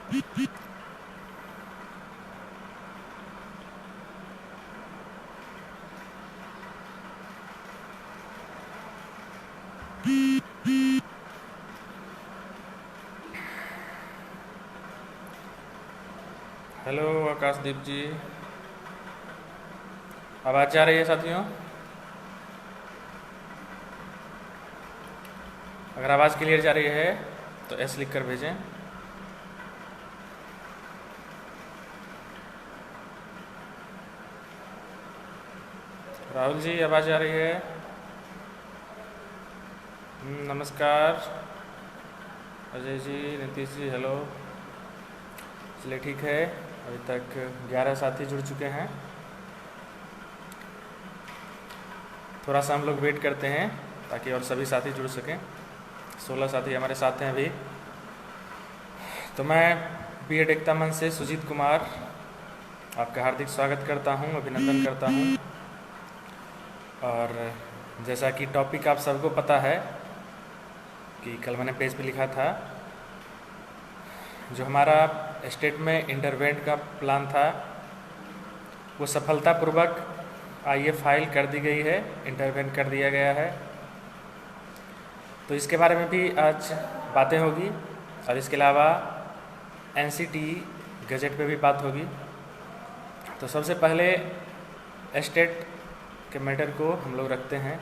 Hello आकाशदीप जी, आवाज़ जा रही है साथियों? अगर आवाज़ क्लियर जा रही है तो एस लिख कर भेजें। राहुल जी, आवाज़ आ रही है? नमस्कार अजय जी, नीतीश जी, हेलो। चलिए ठीक है, अभी तक 11 साथी जुड़ चुके हैं। थोड़ा सा हम लोग वेट करते हैं ताकि और सभी साथी जुड़ सकें। 16 साथी हमारे साथ हैं अभी। तो मैं बीएड एकता मंच से सुजीत कुमार आपका हार्दिक स्वागत करता हूं, अभिनंदन करता हूं। और जैसा कि टॉपिक आप सबको पता है कि कल मैंने पेज पे लिखा था, जो हमारा स्टेट में इंटरवेंट का प्लान था वो सफलतापूर्वक आईए फाइल कर दी गई है, इंटरवेंट कर दिया गया है। तो इसके बारे में भी आज बातें होगी और इसके अलावा एनसीटी गजट पे भी बात होगी। तो सबसे पहले स्टेट के मैटर को हम लोग रखते हैं।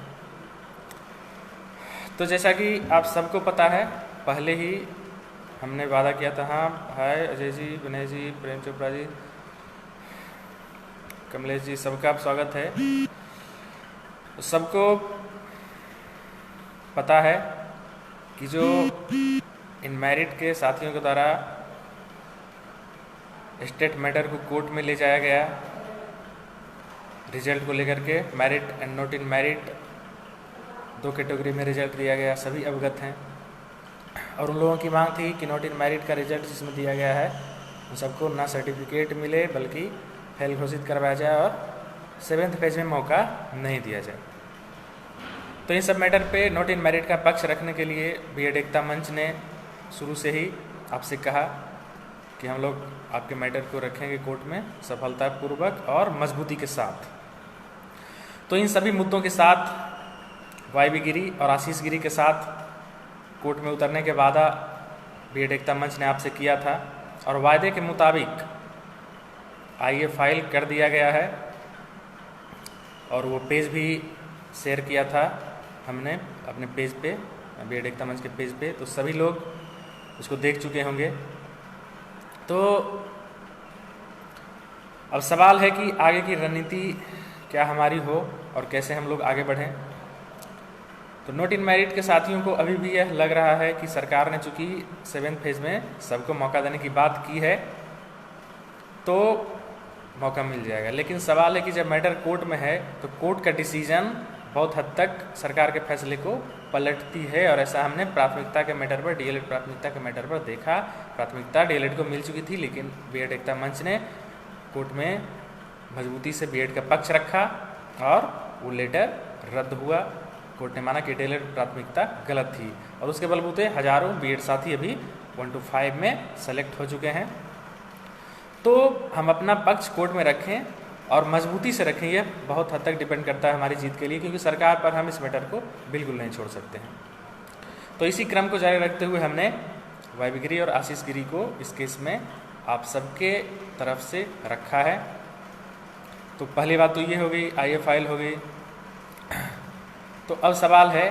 तो जैसा कि आप सबको पता है, पहले ही हमने वादा किया था। हाँ, हाय अजय जी, विनय जी, प्रेम चोपड़ा जी, कमलेश जी, सबका आप स्वागत है। तो सबको पता है कि जो इनमेरिट के साथियों के द्वारा स्टेट मैटर को कोर्ट में ले जाया गया रिजल्ट को लेकर के, merit and not in merit 2 category में रिजल्ट दिया गया, सभी अवगत हैं। और उन लोगों की मांग थी कि नॉट इन मेरिट का रिजल्ट जिसमें दिया गया है उन सबको ना सर्टिफिकेट मिले बल्कि फेल घोषित करवाया जाए और 7th फेज में मौका नहीं दिया जाए। तो इन सब मैटर पे नॉट इन मेरिट का पक्ष रखने के लिए बीएड एकता मंच ने शुरू से ही आपसे कहा कि हम लोग आपके मैटर को रखेंगे कोर्ट में सफलतापूर्वक और मजबूती के साथ। तो इन सभी मुद्दों के साथ वाईबी गिरी और आशीष गिरी के साथ कोर्ट में उतरने के वादा बीएड एकता मंच ने आपसे किया था और वायदे के मुताबिक आईए फाइल कर दिया गया है। और वो पेज भी शेयर किया था हमने अपने पेज पे, बीएड एकता मंच के पेज पे, तो सभी लोग उसको देख चुके होंगे। तो अब सवाल है कि आगे की रणनीति क्या हमारी हो और कैसे हम लोग आगे बढ़ें। तो नॉट इन मेरिट के साथियों को अभी भी यह लग रहा है कि सरकार ने चूंकि 7th फेज में सबको मौका देने की बात की है तो मौका मिल जाएगा। लेकिन सवाल है कि जब मैटर कोर्ट में है तो कोर्ट का डिसीजन बहुत हद तक सरकार के फैसले को पलटती है। और ऐसा हमने प्राथमिकता के मैटर पर, डीएलएड प्राथमिकता के मैटर पर देखा। प्राथमिकता डीएलएड को मिल चुकी थी, लेकिन बीएड एकता मंच ने कोर्ट में मजबूती से बीएड का पक्ष रखा और वो लेटर रद्द हुआ। कोर्ट ने माना कि डीएलएड प्राथमिकता गलत थी और उसके बलबूते हजारों बीएड साथी अभी 1 to 5 में सेलेक्ट हो चुके हैं। तो हम अपना पक्ष कोर्ट में रखें और मजबूती से रखें, यह बहुत हद तक डिपेंड करता है हमारी जीत के लिए, क्योंकि सरकार पर हम इस मैटर को बिल्कुल नहीं छोड़ सकते हैं। तो इसी क्रम को जारी रखते हुए हमने वाईबी गिरी और आशीष गिरी को इस केस में आप सबके तरफ से रखा है। तो पहली बात तो ये हो गई, आईए फाइल हो गई। तो अब सवाल है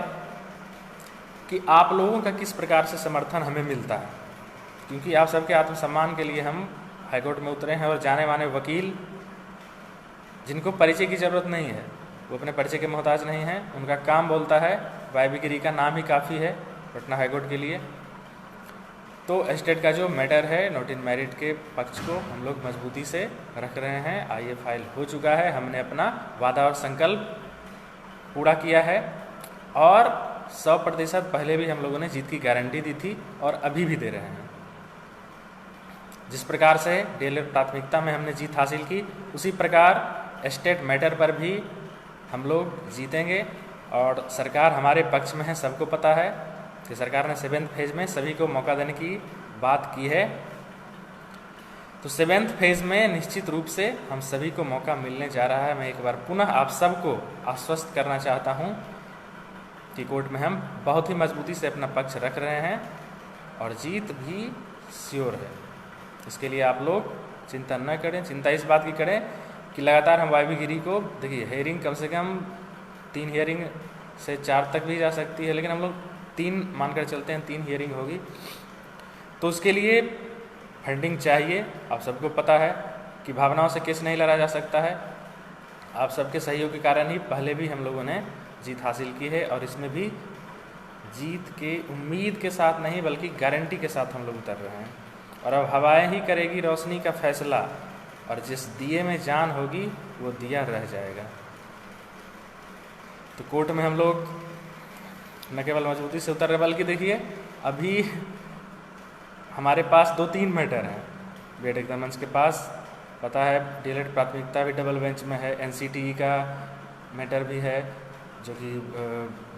कि आप लोगों का किस प्रकार से समर्थन हमें मिलता है, क्योंकि आप सबके आत्मसम्मान के लिए हम हाईकोर्ट में उतरे हैं और जाने माने वकील जिनको परिचय की ज़रूरत नहीं है, वो अपने परिचय के मोहताज नहीं हैं, उनका काम बोलता है। वाईबी गिरी का नाम ही काफ़ी है पटना हाईकोर्ट के लिए। तो स्टेट का जो मैटर है नॉट इन मेरिट के पक्ष को हम लोग मजबूती से रख रहे हैं। आईए फाइल हो चुका है, हमने अपना वादा और संकल्प पूरा किया है और 100% पहले भी हम लोगों ने जीत की गारंटी दी थी और अभी भी दे रहे हैं। जिस प्रकार से डीएलएड प्राथमिकता में हमने जीत हासिल की, उसी प्रकार स्टेट मैटर पर भी हम लोग जीतेंगे और सरकार हमारे पक्ष में है। सबको पता है कि सरकार ने 7th फेज में सभी को मौका देने की बात की है तो 7वें फेज़ में निश्चित रूप से हम सभी को मौका मिलने जा रहा है। मैं एक बार पुनः आप सबको आश्वस्त करना चाहता हूँ कि कोर्ट में हम बहुत ही मजबूती से अपना पक्ष रख रहे हैं और जीत भी श्योर है। इसके लिए आप लोग चिंता न करें। चिंता इस बात की करें कि लगातार हम वायवी गिरी को, देखिए हेयरिंग कम से कम 3 हियरिंग से 4 तक भी जा सकती है, लेकिन हम लोग 3 मानकर चलते हैं, 3 हियरिंग होगी। तो उसके लिए फंडिंग चाहिए। आप सबको पता है कि भावनाओं से केस नहीं लड़ा जा सकता है। आप सबके सहयोग के कारण ही पहले भी हम लोगों ने जीत हासिल की है और इसमें भी जीत के उम्मीद के साथ नहीं बल्कि गारंटी के साथ हम लोग उतर रहे हैं। और अब हवाएं ही करेगी रोशनी का फैसला, और जिस दिए में जान होगी वो दिया रह जाएगा। तो कोर्ट में हम लोग न केवल मजबूती से उतर रहे बल्कि देखिए अभी हमारे पास 2-3 मैटर हैं। बीएड एग्जाम मंच के पास पता है डीएलएड प्राथमिकता भी डबल बेंच में है, एनसीटीई का मैटर भी है जो कि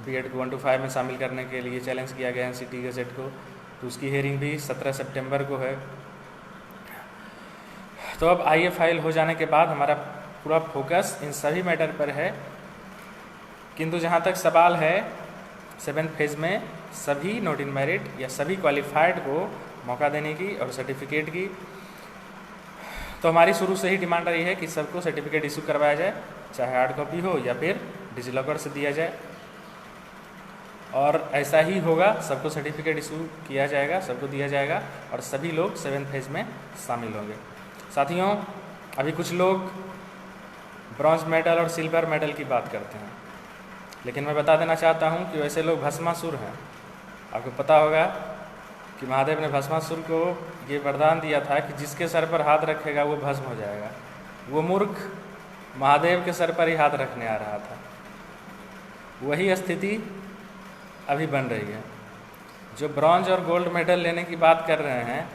बीएड को 1 to 5 में शामिल करने के लिए चैलेंज किया गया एनसीटीई गज़ेट को, तो उसकी हियरिंग भी 17 सितंबर को है। तो अब आईए फाइल हो जाने के बाद हमारा पूरा फोकस इन सभी मैटर पर है। किंतु जहाँ तक सवाल है 7वें फेज़ में सभी नोट इन मेरिट या सभी क्वालिफाइड को मौका देने की और सर्टिफिकेट की, तो हमारी शुरू से ही डिमांड रही है कि सबको सर्टिफिकेट इशू करवाया जाए, चाहे हार्ड कॉपी हो या फिर डिजिलॉकर से दिया जाए। और ऐसा ही होगा, सबको सर्टिफिकेट इशू किया जाएगा, सबको दिया जाएगा और सभी लोग 7वें फेज़ में शामिल होंगे। साथियों, अभी कुछ लोग ब्रॉन्ज मेडल और सिल्वर मेडल की बात करते हैं, लेकिन मैं बता देना चाहता हूं कि वैसे लोग भस्मासुर हैं। आपको पता होगा कि महादेव ने भस्मासुर को ये वरदान दिया था कि जिसके सर पर हाथ रखेगा वो भस्म हो जाएगा। वो मूर्ख महादेव के सर पर ही हाथ रखने आ रहा था। वही स्थिति अभी बन रही है। जो ब्रॉन्ज और गोल्ड मेडल लेने की बात कर रहे हैं,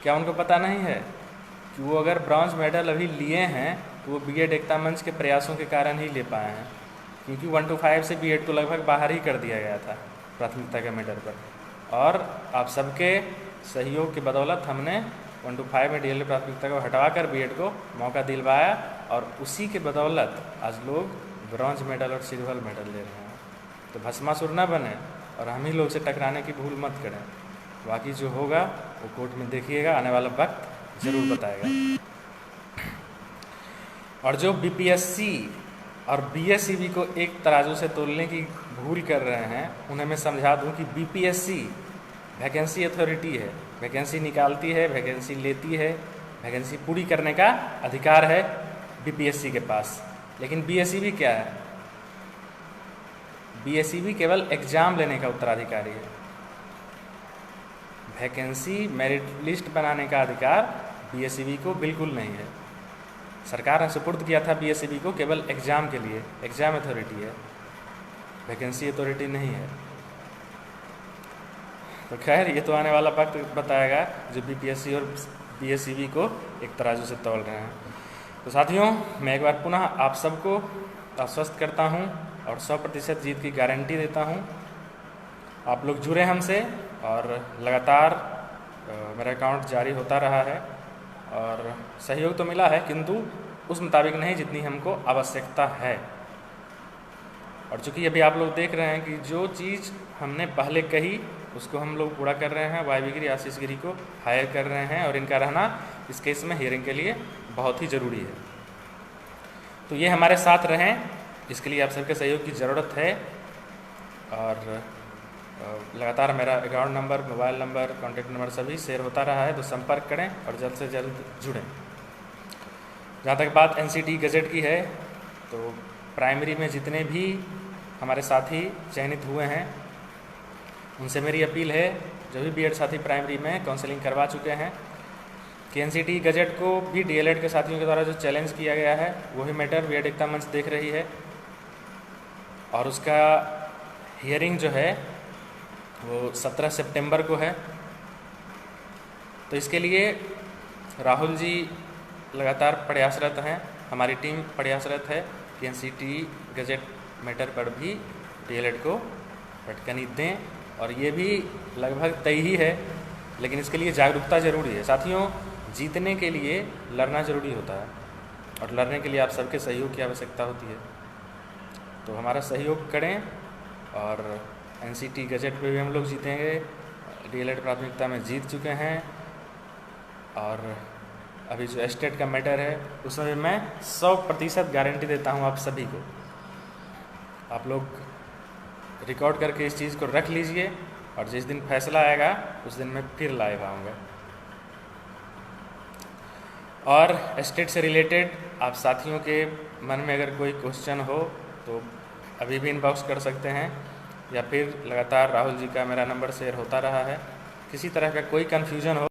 क्या उनको पता नहीं है कि वो अगर ब्रॉन्ज मेडल अभी लिए हैं तो वो बीएड एकता मंच के प्रयासों के कारण ही ले पाए हैं, क्योंकि 1 to 5 से बीएड को लगभग बाहर ही कर दिया गया था प्राथमिकता के मैटर पर। और आप सबके सहयोग की बदौलत हमने 1 to 5 में डीएलएड प्राथमिकता को हटवाकर बीएड को मौका दिलवाया और उसी के बदौलत आज लोग ब्रॉन्ज मेडल और सिल्वर मेडल ले रहे हैं। तो भस्मासुर न बने और हम ही लोग से टकराने की भूल मत करें। बाकी जो होगा वो कोर्ट में देखिएगा, आने वाला वक्त ज़रूर बताएगा। और जो बीपीएससी और बीएसईबी को एक तराजू से तोलने की भूल कर रहे हैं, उन्हें मैं समझा दूं कि बीपीएससी वैकेंसी अथॉरिटी है, वैकेंसी निकालती है, वैकेंसी लेती है, वैकेंसी पूरी करने का अधिकार है बीपीएससी के पास। लेकिन बीएसईबी क्या है? बीएसईबी केवल एग्जाम लेने का उत्तराधिकारी है। वैकेंसी मेरिट लिस्ट बनाने का अधिकार बीएसईबी को बिल्कुल नहीं है। सरकार ने सुपुर्द किया था बीएसईबी को केवल एग्जाम के लिए, एग्जाम अथॉरिटी है, वैकेंसी अथॉरिटी नहीं है। तो खैर ये तो आने वाला वक्त बताएगा जो बीपीएससी और बीएसईबी को एक तराजू से तौल रहे हैं। तो साथियों, मैं एक बार पुनः आप सबको आश्वस्त करता हूं और 100% जीत की गारंटी देता हूं। आप लोग जुड़े हमसे और लगातार मेरा अकाउंट जारी होता रहा है और सहयोग तो मिला है, किंतु उस मुताबिक नहीं जितनी हमको आवश्यकता है। और चूँकि अभी आप लोग देख रहे हैं कि जो चीज़ हमने पहले कही उसको हम लोग पूरा कर रहे हैं। वायवी गिरी, आशीष गिरी को हायर कर रहे हैं और इनका रहना इस केस में हियरिंग के लिए बहुत ही ज़रूरी है। तो ये हमारे साथ रहें, इसके लिए आप सबके सहयोग की ज़रूरत है। और लगातार मेरा account number, mobile number, contact number सभी शेयर होता रहा है, तो संपर्क करें और जल्द से जल्द जुड़ें। जहाँ तक बात एनसीटीई गज़ेट की है, तो प्राइमरी में जितने भी हमारे साथी चयनित हुए हैं उनसे मेरी अपील है, जो भी बीएड साथी प्राइमरी में काउंसलिंग करवा चुके हैं, कि एनसीटीई गज़ेट को भी डीएलएड के साथियों के द्वारा जो चैलेंज किया गया है वही मैटर बीएड एकता मंच देख रही है और उसका हियरिंग जो है वो 17 सितंबर को है। तो इसके लिए राहुल जी लगातार प्रयासरत हैं, हमारी टीम प्रयासरत है कि एनसीटीई गज़ेट मैटर पर भी डीएलएड को फटकनी दें। और ये भी लगभग तय ही है, लेकिन इसके लिए जागरूकता जरूरी है। साथियों, जीतने के लिए लड़ना ज़रूरी होता है और लड़ने के लिए आप सबके सहयोग की आवश्यकता होती है। तो हमारा सहयोग करें और NCT गजट पे भी हम लोग जीतेंगे, DLED प्राथमिकता में जीत चुके हैं और अभी जो स्टेट का मैटर है उसमें मैं 100% गारंटी देता हूँ आप सभी को। आप लोग रिकॉर्ड करके इस चीज़ को रख लीजिए और जिस दिन फैसला आएगा उस दिन मैं फिर लाइव आऊँगा। और स्टेट से रिलेटेड आप साथियों के मन में अगर कोई क्वेश्चन हो तो अभी भी इनबॉक्स कर सकते हैं, या फिर लगातार राहुल जी का मेरा नंबर शेयर होता रहा है। किसी तरह का कोई कन्फ्यूज़न हो